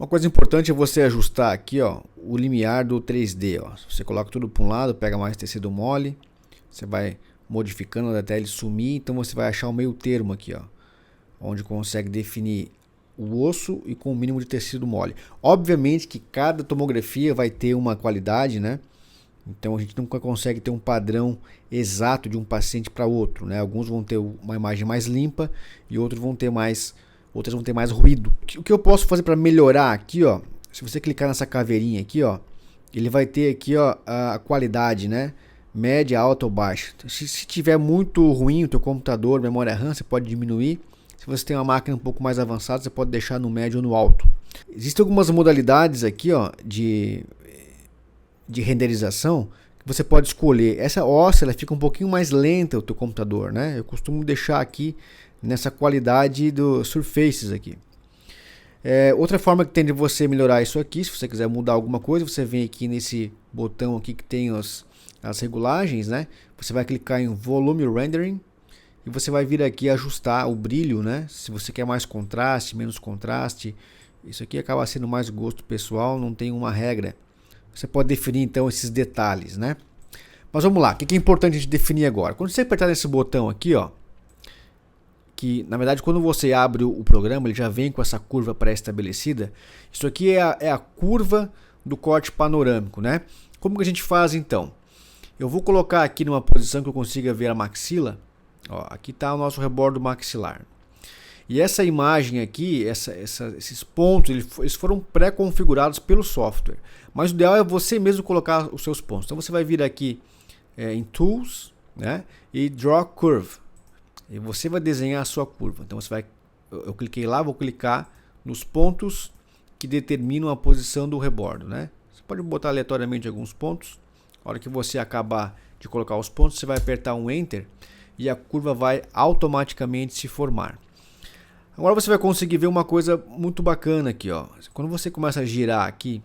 Uma coisa importante é você ajustar aqui, ó, o limiar do 3D. Ó. Você coloca tudo para um lado, pega mais tecido mole, você vai modificando até ele sumir, então você vai achar o meio termo aqui, ó, onde consegue definir o osso e com o mínimo de tecido mole. Obviamente que cada tomografia vai ter uma qualidade, né? Então a gente nunca consegue ter um padrão exato de um paciente para outro, né? Alguns vão ter uma imagem mais limpa e outras vão ter mais ruído. O que eu posso fazer para melhorar aqui, ó? Se você clicar nessa caveirinha aqui, ó, ele vai ter aqui, ó, a qualidade, né? Média, alta ou baixa. Se tiver muito ruim o teu computador, memória RAM, você pode diminuir. Se você tem uma máquina um pouco mais avançada, você pode deixar no médio ou no alto. Existem algumas modalidades aqui, ó, de renderização que você pode escolher. Essa óssea ela fica um pouquinho mais lenta o teu computador, né? Eu costumo deixar aqui nessa qualidade do Surfaces aqui. Outra forma que tem de você melhorar isso aqui, se você quiser mudar alguma coisa, você vem aqui nesse botão aqui que tem as regulagens, né? Você vai clicar em Volume Rendering e você vai vir aqui ajustar o brilho, né? Se você quer mais contraste, menos contraste, isso aqui acaba sendo mais gosto pessoal, não tem uma regra. Você pode definir então esses detalhes, né? Mas vamos lá, o que é importante a gente definir agora? Quando você apertar nesse botão aqui, ó, que na verdade quando você abre o programa ele já vem com essa curva pré-estabelecida. Isso aqui é a curva do corte panorâmico, né? Como que a gente faz então? Eu vou colocar aqui numa posição que eu consiga ver a maxila. Ó, aqui está o nosso rebordo maxilar. E essa imagem aqui, esses pontos, eles foram pré-configurados pelo software. Mas o ideal é você mesmo colocar os seus pontos. Então você vai vir aqui em Tools, né, e Draw Curve. E você vai desenhar a sua curva. Então você vai, eu cliquei lá, vou clicar nos pontos que determinam a posição do rebordo, né? Você pode botar aleatoriamente alguns pontos. A hora que você acabar de colocar os pontos, você vai apertar um Enter e a curva vai automaticamente se formar. Agora você vai conseguir ver uma coisa muito bacana aqui, ó. Quando você começa a girar aqui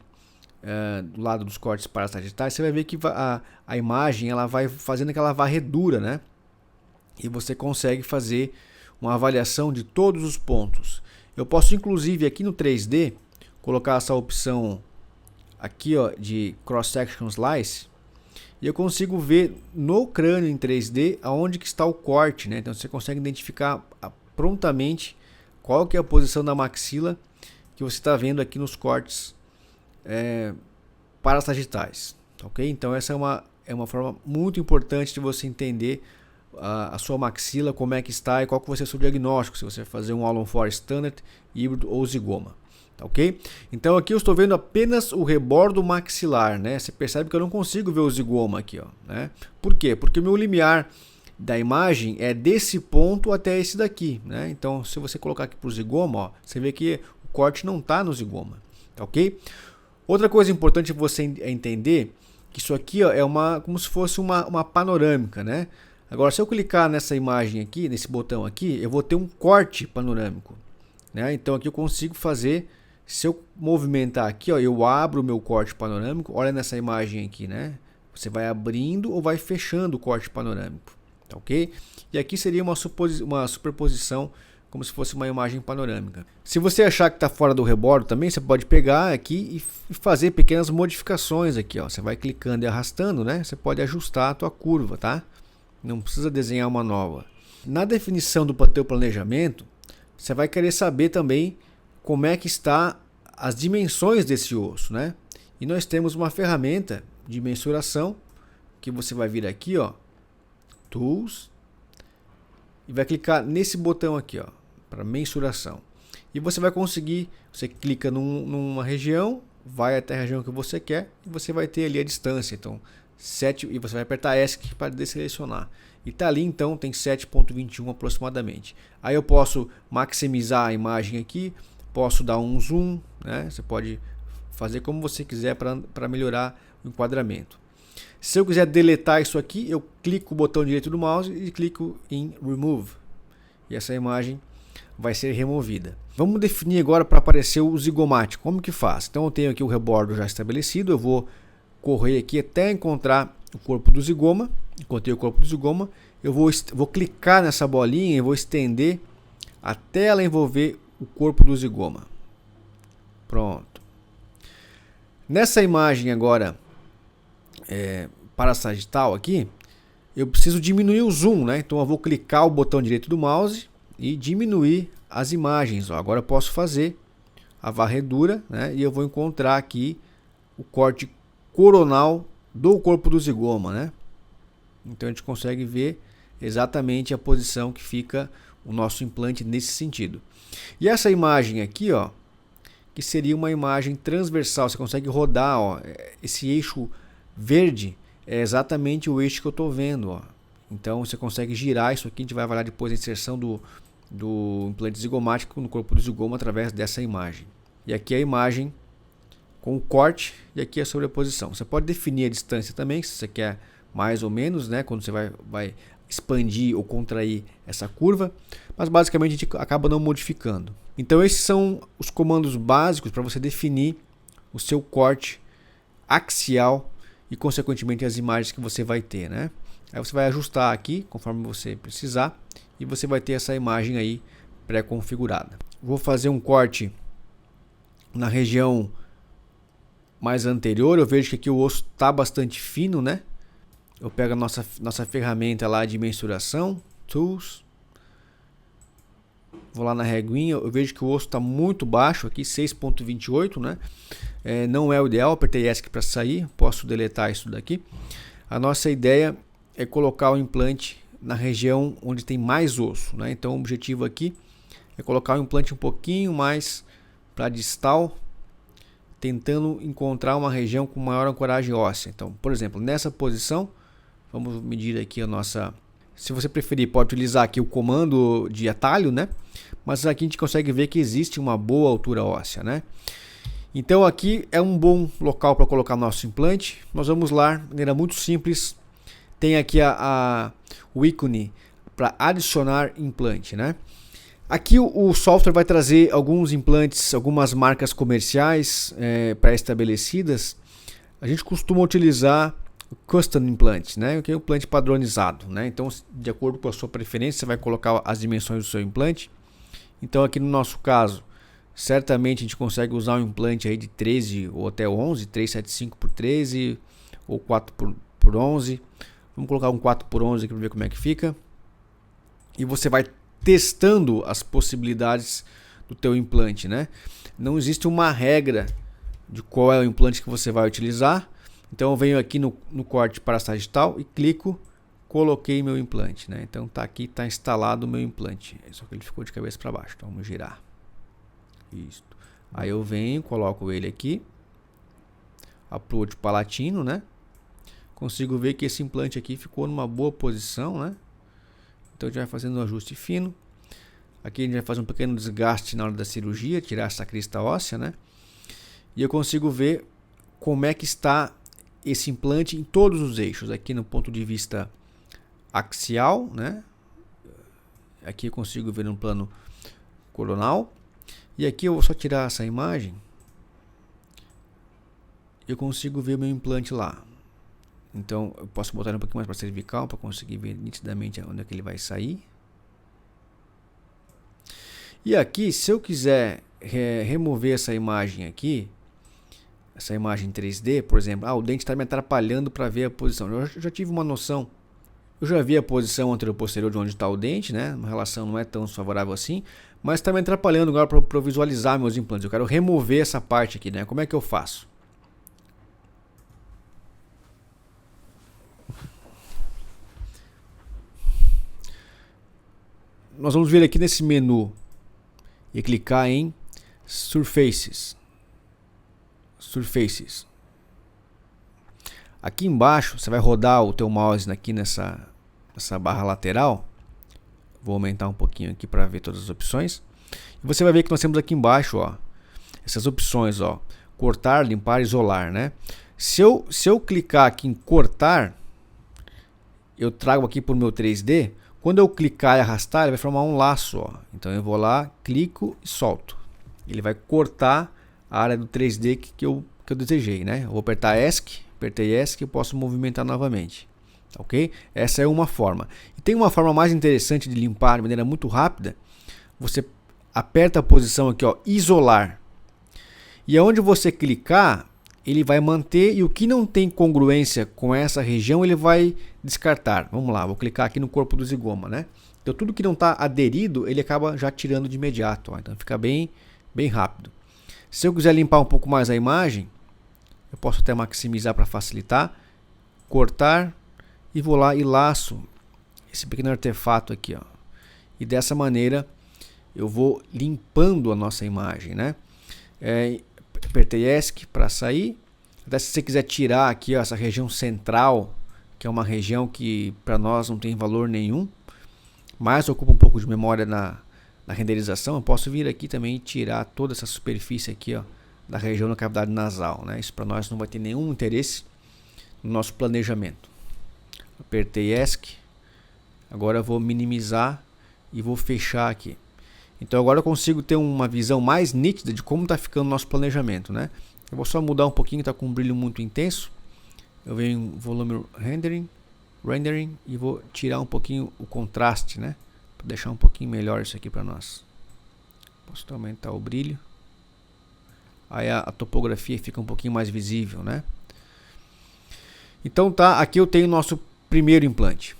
do lado dos cortes parasagitais, você vai ver que a imagem ela vai fazendo aquela varredura, né? E você consegue fazer uma avaliação de todos os pontos. Eu posso inclusive aqui no 3D colocar essa opção aqui, ó, de Cross Section Slice. E eu consigo ver no crânio em 3D aonde que está o corte, né? Então você consegue identificar prontamente qual que é a posição da maxila que você está vendo aqui nos cortes parasagitais, ok? Então essa é uma forma muito importante de você entender a sua maxila, como é que está e qual que vai ser o seu diagnóstico, se você vai fazer um All-on-4 Standard, híbrido ou zigoma. Ok? Então aqui eu estou vendo apenas o rebordo maxilar, né? Você percebe que eu não consigo ver o zigoma aqui, ó, né? Por quê? Porque o meu limiar da imagem é desse ponto até esse daqui, né? Então se você colocar aqui para o zigoma, ó, você vê que o corte não está no zigoma, ok? Outra coisa importante você entender que isso aqui, ó, é como se fosse uma panorâmica, né? Agora se eu clicar nessa imagem aqui, nesse botão aqui, eu vou ter um corte panorâmico, né? Então aqui eu consigo fazer. Se eu movimentar aqui, ó, eu abro o meu corte panorâmico. Olha nessa imagem aqui, né? Você vai abrindo ou vai fechando o corte panorâmico, tá, ok? E aqui seria uma superposição, como se fosse uma imagem panorâmica. Se você achar que está fora do rebordo também, você pode pegar aqui e fazer pequenas modificações aqui, ó. Você vai clicando e arrastando, né? Você pode ajustar a tua curva, tá? Não precisa desenhar uma nova. Na definição do teu planejamento, você vai querer saber também como é que está as dimensões desse osso, né? E nós temos uma ferramenta de mensuração que você vai vir aqui, ó, Tools, e vai clicar nesse botão aqui, ó, para mensuração. E você vai conseguir, você clica numa região, vai até a região que você quer e você vai ter ali a distância. Então, 7, e você vai apertar ESC para desselecionar. E tá ali, então, tem 7.21 aproximadamente. Aí eu posso maximizar a imagem aqui, posso dar um zoom, né? Você pode fazer como você quiser para melhorar o enquadramento. Se eu quiser deletar isso aqui, eu clico o botão direito do mouse e clico em Remove. E essa imagem vai ser removida. Vamos definir agora para aparecer o zigomático. Como que faz? Então eu tenho aqui o rebordo já estabelecido, eu vou correr aqui até encontrar o corpo do zigoma. Encontrei o corpo do zigoma, eu vou clicar nessa bolinha e vou estender até ela envolver o corpo do zigoma. Pronto. Nessa imagem agora, parasagital aqui, eu preciso diminuir o zoom, né? Então eu vou clicar o botão direito do mouse e diminuir as imagens. Ó. Agora eu posso fazer a varredura, né? E eu vou encontrar aqui o corte coronal do corpo do zigoma, né? Então a gente consegue ver exatamente a posição que fica o nosso implante nesse sentido. E essa imagem aqui, ó, que seria uma imagem transversal, você consegue rodar, ó, esse eixo verde é exatamente o eixo que eu estou vendo, ó. Então você consegue girar isso aqui, a gente vai avaliar depois a inserção do implante zigomático no corpo do zigoma através dessa imagem. E aqui a imagem com o corte e aqui a sobreposição. Você pode definir a distância também, se você quer mais ou menos, né, quando você vai expandir ou contrair essa curva, mas basicamente a gente acaba não modificando. Então esses são os comandos básicos para você definir o seu corte axial e consequentemente as imagens que você vai ter, né? Aí você vai ajustar aqui conforme você precisar e você vai ter essa imagem aí pré-configurada. Vou fazer um corte na região mais anterior. Eu vejo que aqui o osso está bastante fino, né? Eu pego a nossa ferramenta lá de mensuração, Tools. Vou lá na reguinha, eu vejo que o osso está muito baixo aqui, 6.28, né? Não é o ideal, apertei ESC para sair, posso deletar isso daqui. A nossa ideia é colocar o implante na região onde tem mais osso, né? Então o objetivo aqui é colocar o implante um pouquinho mais para distal, tentando encontrar uma região com maior ancoragem óssea. Então, por exemplo, nessa posição, vamos medir aqui a nossa... Se você preferir, pode utilizar aqui o comando de atalho, né? Mas aqui a gente consegue ver que existe uma boa altura óssea, né? Então aqui é um bom local para colocar nosso implante. Nós vamos lá, de maneira muito simples. Tem aqui o ícone para adicionar implante, né? Aqui o software vai trazer alguns implantes, algumas marcas comerciais pré-estabelecidas. A gente costuma utilizar o Custom Implant, né? Que é um implante padronizado, né? Então, de acordo com a sua preferência, você vai colocar as dimensões do seu implante. Então, aqui no nosso caso, certamente a gente consegue usar um implante aí de 13 ou até 11, 375 por 13 ou 4 por 11. Vamos colocar um 4 por 11 aqui para ver como é que fica. E você vai testando as possibilidades do teu implante, né? Não existe uma regra de qual é o implante que você vai utilizar. Então eu venho aqui no corte parasagital e clico, coloquei meu implante, né? Então tá aqui, tá instalado o meu implante. Só que ele ficou de cabeça para baixo. Então vamos girar. Isso. Aí eu venho, coloco ele aqui, approach palatino, né? Consigo ver que esse implante aqui ficou numa boa posição, né? Então a gente vai fazendo um ajuste fino. Aqui a gente vai fazer um pequeno desgaste na hora da cirurgia, tirar essa crista óssea, né? E eu consigo ver como é que está esse implante em todos os eixos. Aqui no ponto de vista axial, né? Aqui eu consigo ver no plano coronal. E aqui eu vou só tirar essa imagem. Eu consigo ver o meu implante lá. Então eu posso botar um pouquinho mais para cervical para conseguir ver nitidamente onde é que ele vai sair. E aqui, se eu quiser remover essa imagem aqui, essa imagem 3D, por exemplo, o dente está me atrapalhando para ver a posição. Eu já tive uma noção. Eu já vi a posição anterior-posterior de onde está o dente, né? Uma relação não é tão favorável assim, mas está me atrapalhando agora para visualizar meus implantes. Eu quero remover essa parte aqui, né? Como é que eu faço? Nós vamos vir aqui nesse menu e clicar em Surfaces. Aqui embaixo você vai rodar o teu mouse aqui nessa barra lateral. Vou aumentar um pouquinho aqui para ver todas as opções. E você vai ver que nós temos aqui embaixo, ó, essas opções, ó, cortar, limpar, isolar, né? Se eu clicar aqui em cortar, eu trago aqui para o meu 3D. Quando eu clicar e arrastar, ele vai formar um laço, ó. Então eu vou lá, clico e solto. Ele vai cortar a área do 3D que eu desejei, né? Eu vou apertar ESC, apertei ESC e posso movimentar novamente. Ok? Essa é uma forma. E tem uma forma mais interessante de limpar de maneira muito rápida. Você aperta a posição aqui, ó, isolar. E aonde você clicar, ele vai manter, e o que não tem congruência com essa região, ele vai descartar. Vamos lá, vou clicar aqui no corpo do zigoma, né? Então tudo que não está aderido, ele acaba já tirando de imediato, ó. Então fica bem rápido. Se eu quiser limpar um pouco mais a imagem, eu posso até maximizar para facilitar, cortar, e vou lá e laço esse pequeno artefato aqui, ó. E dessa maneira eu vou limpando a nossa imagem, né? Apertei ESC para sair. Até se você quiser tirar aqui, ó, essa região central, que é uma região que para nós não tem valor nenhum, mas ocupa um pouco de memória na renderização, eu posso vir aqui também e tirar toda essa superfície aqui, ó, da região da cavidade nasal, né? Isso para nós não vai ter nenhum interesse no nosso planejamento. Apertei ESC. Agora eu vou minimizar e vou fechar aqui. Então agora eu consigo ter uma visão mais nítida de como está ficando o nosso planejamento, né? Eu vou só mudar um pouquinho, está com um brilho muito intenso. Eu venho em volume rendering e vou tirar um pouquinho o contraste, né? Para deixar um pouquinho melhor isso aqui para nós. Posso aumentar o brilho. Aí a topografia fica um pouquinho mais visível, né? Então tá, aqui eu tenho o nosso primeiro implante.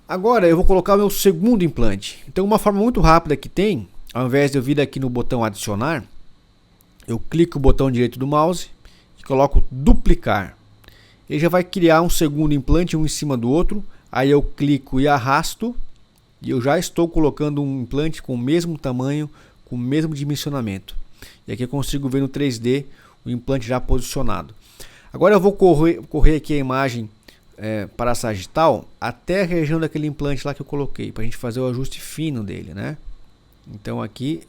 Agora eu vou colocar o meu segundo implante. Então uma forma muito rápida que tem, ao invés de eu vir aqui no botão adicionar, eu clico o botão direito do mouse e coloco duplicar. Ele já vai criar um segundo implante, um em cima do outro. Aí eu clico e arrasto e eu já estou colocando um implante com o mesmo tamanho, com o mesmo dimensionamento. E aqui eu consigo ver no 3D o implante já posicionado. Agora eu vou correr aqui a imagem para sagital até a região daquele implante lá que eu coloquei, para a gente fazer o ajuste fino dele, né? Então aqui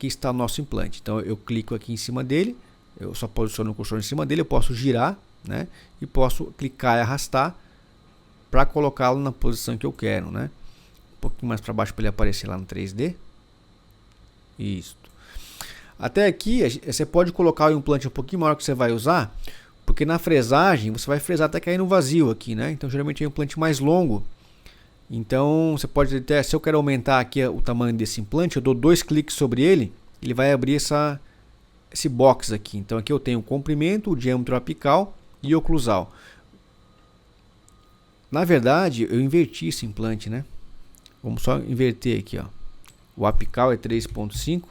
está o nosso implante. Então eu clico aqui em cima dele, eu só posiciono o cursor em cima dele, eu posso girar, né? E posso clicar e arrastar para colocá-lo na posição que eu quero, né? Um pouquinho mais para baixo para ele aparecer lá no 3D. Isso. Até aqui você pode colocar o implante um pouquinho maior que você vai usar, porque na fresagem você vai fresar até cair no vazio aqui, né? Então geralmente é um implante mais longo. Então você pode até, se eu quero aumentar aqui o tamanho desse implante, eu dou 2 cliques sobre ele, ele vai abrir esse box aqui. Então aqui eu tenho o comprimento, o diâmetro apical e oclusal. Na verdade eu inverti esse implante, né? Vamos só inverter aqui, ó. O apical é 3.5.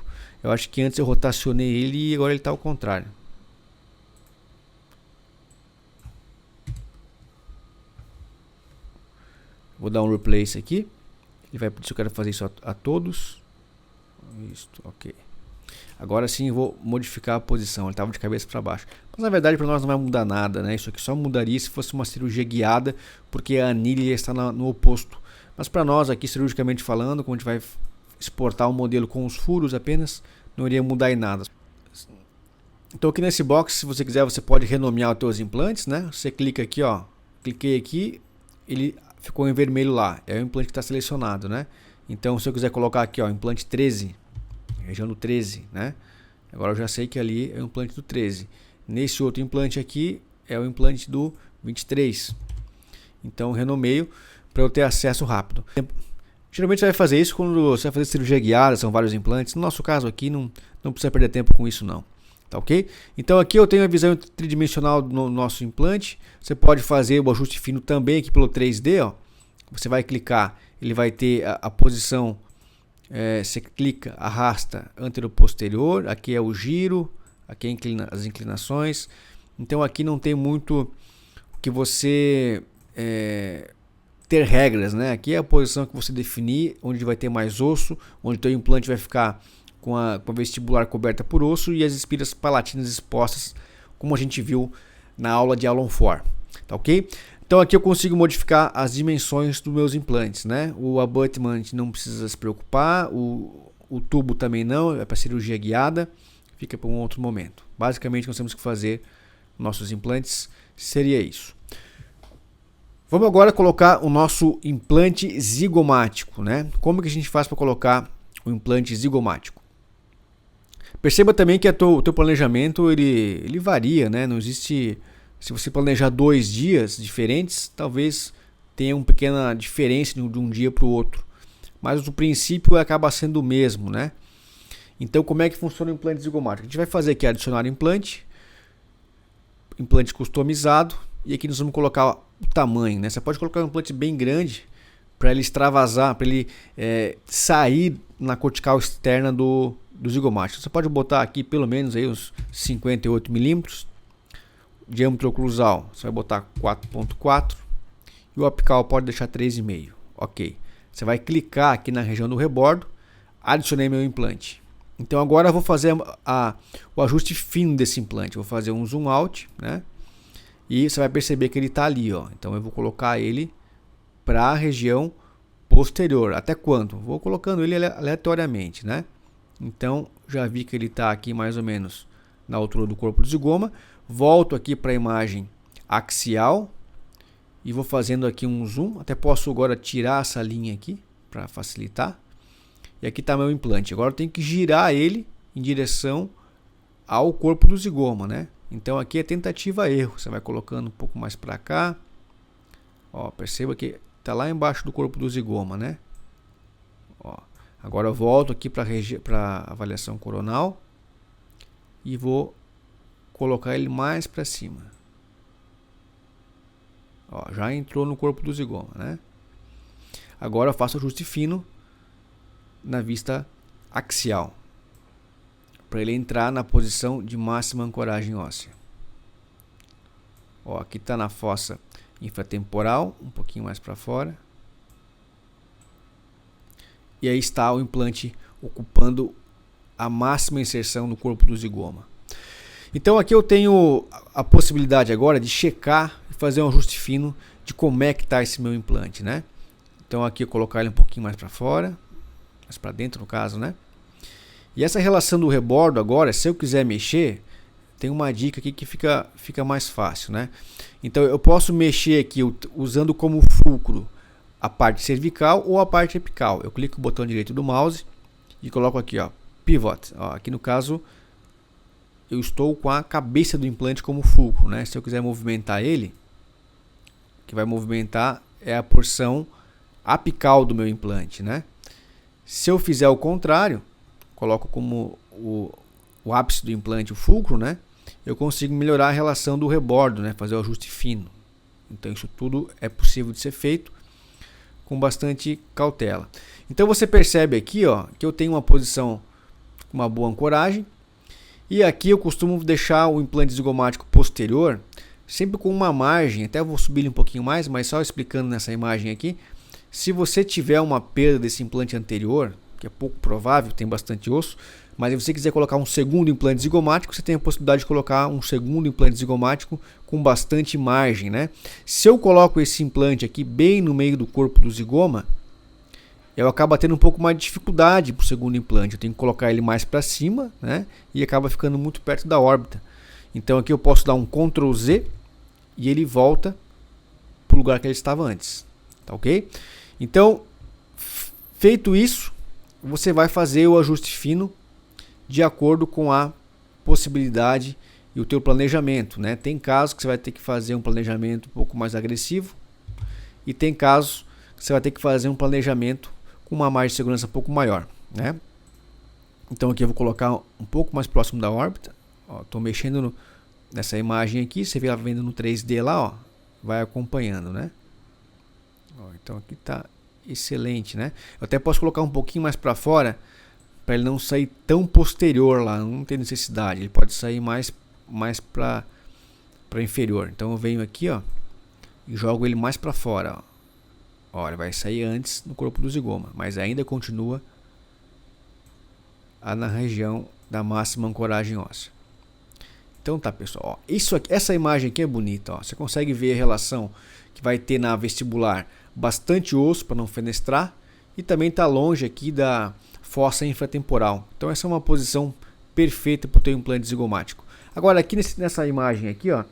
Eu acho que antes eu rotacionei ele e agora ele está ao contrário. Vou dar um replace aqui. Ele vai pedir se eu quero fazer isso a todos. Isso, ok. Agora sim eu vou modificar a posição. Ele estava de cabeça para baixo. Mas na verdade para nós não vai mudar nada, né? Isso aqui só mudaria se fosse uma cirurgia guiada, porque a anilha está no oposto. Mas para nós aqui, cirurgicamente falando, como a gente vai exportar o modelo com os furos apenas, não iria mudar em nada. Então aqui nesse box, se você quiser, você pode renomear os seus implantes, né? Você clica aqui, ó. Cliquei aqui, ele ficou em vermelho lá. É o implante que está selecionado, né? Então se eu quiser colocar aqui, ó, implante 13, região do 13, né? Agora eu já sei que ali é o implante do 13. Nesse outro implante aqui é o implante do 23. Então renomeio para eu ter acesso rápido. Geralmente você vai fazer isso quando você vai fazer cirurgia guiada, são vários implantes. No nosso caso aqui não precisa perder tempo com isso não. Tá ok? Então aqui eu tenho a visão tridimensional do nosso implante. Você pode fazer o ajuste fino também aqui pelo 3D, ó. Você vai clicar, ele vai ter a posição, você clica, arrasta antero-posterior, aqui é o giro, aqui é as inclinações. Então aqui não tem muito que você ter regras, né? Aqui é a posição que você definir, onde vai ter mais osso, onde o teu implante vai ficar com a vestibular coberta por osso e as espiras palatinas expostas, como a gente viu na aula de Alan Four, tá ok? Então aqui eu consigo modificar as dimensões dos meus implantes, né? O abutment não precisa se preocupar, o tubo também não, é para cirurgia guiada, fica para um outro momento. Basicamente nós temos que fazer nossos implantes, seria isso. Vamos agora colocar o nosso implante zigomático, né? Como que a gente faz para colocar o implante zigomático? Perceba também que o teu planejamento ele varia, né? Não existe, se você planejar 2 dias diferentes, talvez tenha uma pequena diferença de um dia para o outro, mas o princípio acaba sendo o mesmo, né? Então, como é que funciona o implante zigomático? A gente vai fazer aqui adicionar implante customizado, e aqui nós vamos colocar o tamanho, né? Você pode colocar um implante bem grande para ele extravasar, para ele sair na cortical externa do zigomático. Você pode botar aqui pelo menos aí uns 58 milímetros. Diâmetro oclusal você vai botar 4.4 e o apical pode deixar 3,5. Ok. Você vai clicar aqui na região do rebordo, adicionei meu implante. Então agora eu vou fazer o ajuste fino desse implante. Vou fazer um zoom out, né? E você vai perceber que ele está ali, ó. Então eu vou colocar ele para a região posterior. Até quanto? Vou colocando ele aleatoriamente, né? Então já vi que ele está aqui mais ou menos na altura do corpo do zigoma. Volto aqui para a imagem axial e vou fazendo aqui um zoom. Até posso agora tirar essa linha aqui para facilitar. E aqui está meu implante. Agora eu tenho que girar ele em direção ao corpo do zigoma, né? Então aqui é tentativa-erro. Você vai colocando um pouco mais para cá. Ó, perceba que está lá embaixo do corpo do zigoma, né? Ó, agora eu volto aqui para a avaliação coronal e vou colocar ele mais para cima. Ó, já entrou no corpo do zigoma, né? Agora eu faço ajuste fino na vista axial, para ele entrar na posição de máxima ancoragem óssea. Ó, aqui está na fossa infratemporal, um pouquinho mais para fora. E aí está o implante ocupando a máxima inserção no corpo do zigoma. Então aqui eu tenho a possibilidade agora de checar e fazer um ajuste fino de como é que está esse meu implante, né? Então aqui eu colocar ele um pouquinho mais para fora, mais para dentro no caso, né? E essa relação do rebordo agora, se eu quiser mexer, tem uma dica aqui que fica mais fácil, né? Então eu posso mexer aqui usando como fulcro a parte cervical ou a parte apical. Eu clico no botão direito do mouse e coloco aqui, ó, pivot. Ó, aqui no caso eu estou com a cabeça do implante como fulcro, né? Se eu quiser movimentar ele, o que vai movimentar é a porção apical do meu implante, né? Se eu fizer o contrário, coloco como o ápice do implante o fulcro, né? Eu consigo melhorar a relação do rebordo, né? Fazer o ajuste fino. Então isso tudo é possível de ser feito com bastante cautela. Então você percebe aqui, ó, que eu tenho uma posição com uma boa ancoragem. E aqui eu costumo deixar o implante zigomático posterior sempre com uma margem, até vou subir ele um pouquinho mais, mas só explicando nessa imagem aqui. Se você tiver uma perda desse implante anterior, que é pouco provável, tem bastante osso, mas se você quiser colocar um segundo implante zigomático, você tem a possibilidade de colocar um segundo implante zigomático com bastante margem, né? Se eu coloco esse implante aqui bem no meio do corpo do zigoma, eu acabo tendo um pouco mais de dificuldade para o segundo implante. Eu tenho que colocar ele mais para cima, né? E acaba ficando muito perto da órbita. Então aqui eu posso dar um Ctrl Z e ele volta para o lugar que ele estava antes. Tá ok? Então, feito isso, você vai fazer o ajuste fino de acordo com a possibilidade e o teu planejamento, né? Tem casos que você vai ter que fazer um planejamento um pouco mais agressivo e tem casos que você vai ter que fazer um planejamento com uma margem de segurança um pouco maior, né? Então aqui eu vou colocar um pouco mais próximo da órbita. Estou mexendo nessa imagem aqui, você vê vendo no 3D lá, ó, vai acompanhando, né? Então aqui está excelente, né? Eu até posso colocar um pouquinho mais para fora para ele não sair tão posterior lá, não tem necessidade. Ele pode sair mais para inferior. Então eu venho aqui, ó, e jogo ele mais para fora, ó. Olha, vai sair antes no corpo do zigoma, mas ainda continua na região da máxima ancoragem óssea. Então tá, pessoal, ó, isso aqui, essa imagem aqui é bonita, ó. Você consegue ver a relação que vai ter na vestibular, bastante osso para não fenestrar, e também está longe aqui da fossa infratemporal. Então essa é uma posição perfeita para o teu implante zigomático. Agora aqui nessa imagem aqui, ó,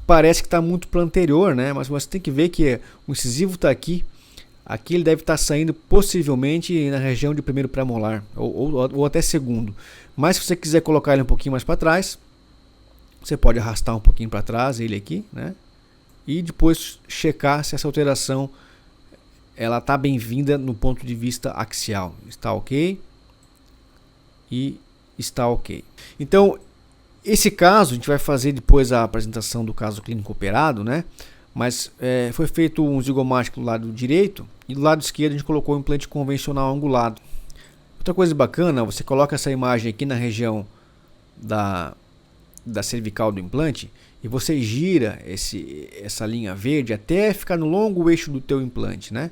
parece que está muito para o anterior, né? Mas você tem que ver que o incisivo está aqui. Aqui ele deve estar saindo possivelmente na região de primeiro pré-molar ou até segundo. Mas se você quiser colocar ele um pouquinho mais para trás, você pode arrastar um pouquinho para trás ele aqui, né? E depois checar se essa alteração ela está bem-vinda no ponto de vista axial. Está ok? e está ok. Então, esse caso, a gente vai fazer depois a apresentação do caso clínico operado, né? Mas foi feito um zigomático do lado direito e do lado esquerdo a gente colocou um implante convencional angulado. Outra coisa bacana, você coloca essa imagem aqui na região da cervical do implante e você gira essa linha verde até ficar no longo eixo do teu implante, né?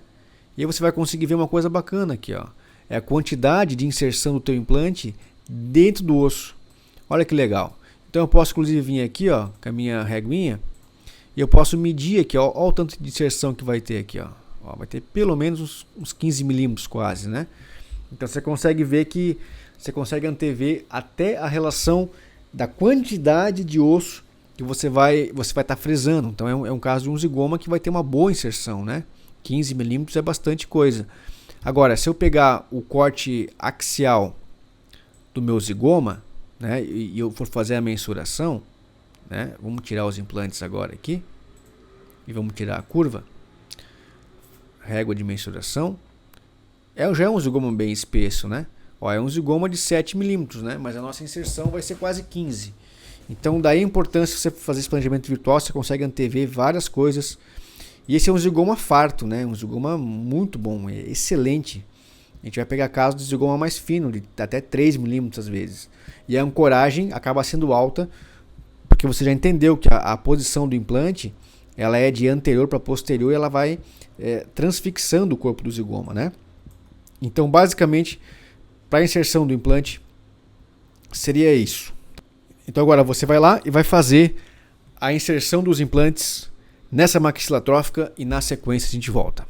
E aí você vai conseguir ver uma coisa bacana aqui, ó. É a quantidade de inserção do teu implante dentro do osso. Olha que legal. Então eu posso inclusive vir aqui, ó, com a minha reguinha e eu posso medir aqui, ó, o tanto de inserção que vai ter aqui, ó. Vai ter pelo menos uns 15 milímetros quase, né? Então você consegue ver que você consegue antever até a relação da quantidade de osso que você vai estar fresando. Então é um caso de um zigoma que vai ter uma boa inserção, né? 15 milímetros é bastante coisa. Agora, se eu pegar o corte axial do meu zigoma, né, e eu for fazer a mensuração, né, vamos tirar os implantes agora aqui e vamos tirar a curva, régua de mensuração, já é um zigoma bem espesso, né? É um zigoma de 7 milímetros, né? Mas a nossa inserção vai ser quase 15. Então daí a importância de você fazer esse planejamento virtual, você consegue antever várias coisas. E esse é um zigoma farto, né? Um zigoma muito bom, é excelente. A gente vai pegar casos de zigoma mais fino, de até 3 milímetros às vezes. E a ancoragem acaba sendo alta, porque você já entendeu que a posição do implante, ela é de anterior para posterior e ela vai transfixando o corpo do zigoma, né? Então basicamente, para a inserção do implante, seria isso. Então agora você vai lá e vai fazer a inserção dos implantes nessa maxila trófica e na sequência a gente volta.